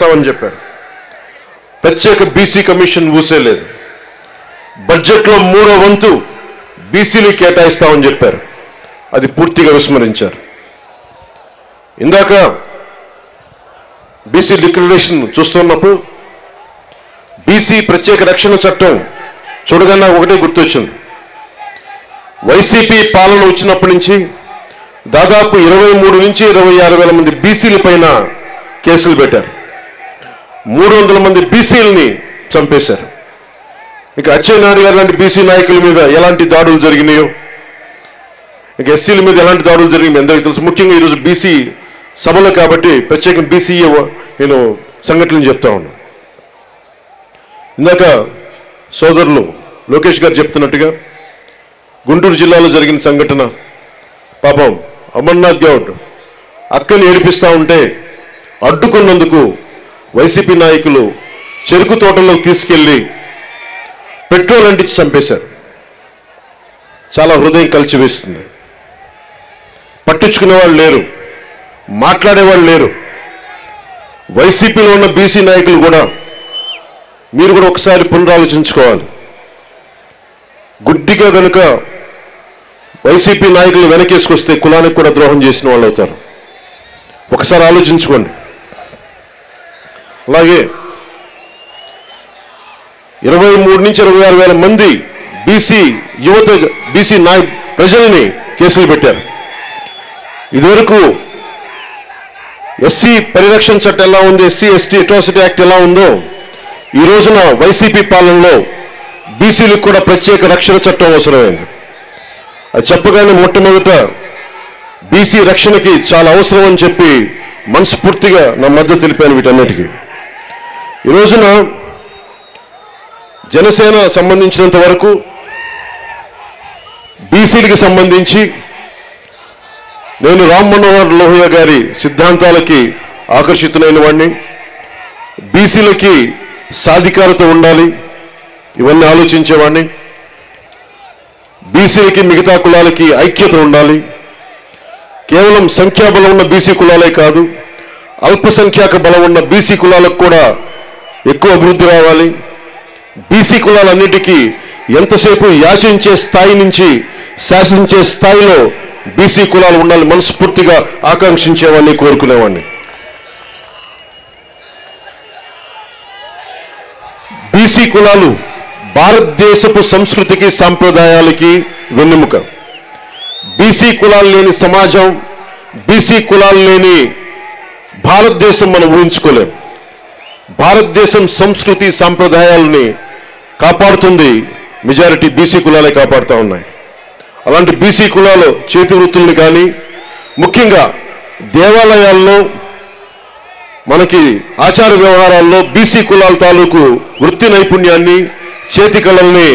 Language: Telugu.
చేస్తామని చెప్పారు. ప్రత్యేక బీసీ కమిషన్ ఊసేలేదు. బడ్జెట్లో 3వ వంతు బీసీలు కేటాయిస్తామని చెప్పారు. అది పూర్తిగా విస్మరించారు. ఇందాక బీసీ లిక్విడేషన్ చూస్తున్నప్పుడు బీసీ ప్రత్యేక రక్షణ చట్టం చూడగానే ఒకటే గుర్తొచ్చింది. వైసీపీ పాలన వచ్చినప్పటి నుంచి దాదాపు 23 నుంచి 26 వేల మంది బీసీల పైన కేసులు పెట్టారు. 300 మంది బీసీలని చంపేశారు. ఇక అచ్చెన్నాయుడు గారు లాంటి బీసీ నాయకుల మీద ఎలాంటి దాడులు జరిగినాయో, ఇక ఎస్సీల మీద ఎలాంటి దాడులు జరిగినాయో అందరికీ తెలుసు. ముఖ్యంగా ఈరోజు బీసీ సభలో కాబట్టి ప్రత్యేకంగా బీసీ నేను సంఘటనలు చెప్తా ఉన్నాను. ఇందాక సోదరులు లోకేష్ గారు చెప్తున్నట్టుగా గుంటూరు జిల్లాలో జరిగిన సంఘటన, పాపం అమర్నాథ్ గౌడ్ అక్కని ఏడిపిస్తా ఉంటే అడ్డుకున్నందుకు వైసీపీ నాయకులు చెరుకు తోటలోకి తీసుకెళ్లి పెట్రోల్ అంటించి చంపేశారు. చాలా హృదయం కలిచివేస్తుంది. పట్టించుకునేవాళ్ళు లేరు, మాట్లాడేవాళ్ళు లేరు. వైసీపీలో ఉన్న బీసీ నాయకులు కూడా మీరు కూడా ఒకసారి పునరాలోచించుకోవాలి. గుడ్డిగా కనుక వైసీపీ నాయకులు వెనకేసుకొస్తే కులానికి కూడా ద్రోహం చేసిన వాళ్ళు అవుతారు. ఒకసారి ఆలోచించుకోండి. అలాగే 23 నుంచి 26 వేల మంది బీసీ యువత, బీసీ ప్రజల్ని కేసులు పెట్టారు. ఇదివరకు ఎస్సీ పరిరక్షణ చట్టం ఎలా ఉంది, ఎస్సీ ఎస్టీ అట్రాసిటీ యాక్ట్ ఎలా ఉందో, ఈ రోజున వైసీపీ పాలనలో బీసీలకు కూడా ప్రత్యేక రక్షణ చట్టం అవసరమైంది. అది చెప్పగానే మొట్టమొదట బీసీ రక్షణకి చాలా అవసరం అని చెప్పి మనస్ఫూర్తిగా నా మద్దతు తెలిపాను వీటన్నిటికీ. ఈ రోజున జనసేన సంబంధించినంత వరకు బీసీలకు సంబంధించి నేను రామ్ మనోహర్ లోహియా గారి సిద్ధాంతాలకి ఆకర్షితులైన వాడిని. బీసీలకి సాధికారత ఉండాలి, ఇవన్నీ ఆలోచించేవాడిని. బీసీలకి మిగతా కులాలకి ఐక్యత ఉండాలి. కేవలం సంఖ్యాబలం ఉన్న బీసీ కులాలే కాదు, అల్పసంఖ్యాక బలం ఉన్న బీసీ కులాలకు కూడా ఎక్కువ అభివృద్ధి రావాలి. బీసీ కులాలన్నిటికీ ఎంతసేపు యాచించే స్థాయి నుంచి శాసించే స్థాయిలో బీసీ కులాలు ఉండాలి మనస్ఫూర్తిగా ఆకాంక్షించేవాడిని, కోరుకునేవాడిని. బీసీ కులాలు భారతదేశపు సంస్కృతికి సాంప్రదాయాలకి వెన్నెముక. బీసీ కులాలు లేని సమాజం, బీసీ కులాలు లేని భారతదేశం మనం ఊహించుకోలేం. భారతదేశం సంస్కృతి సాంప్రదాయాలని కాపాడుతుంది మెజారిటీ బీసీ కులాలే కాపాడుతూ ఉన్నాయి. అలాంటి బీసీ కులాలు చేతి వృత్తుల్ని కానీ, ముఖ్యంగా దేవాలయాల్లో మనకి ఆచార వ్యవహారాల్లో బీసీ కులాల తాలూకు వృత్తి నైపుణ్యాన్ని, చేతి కళల్ని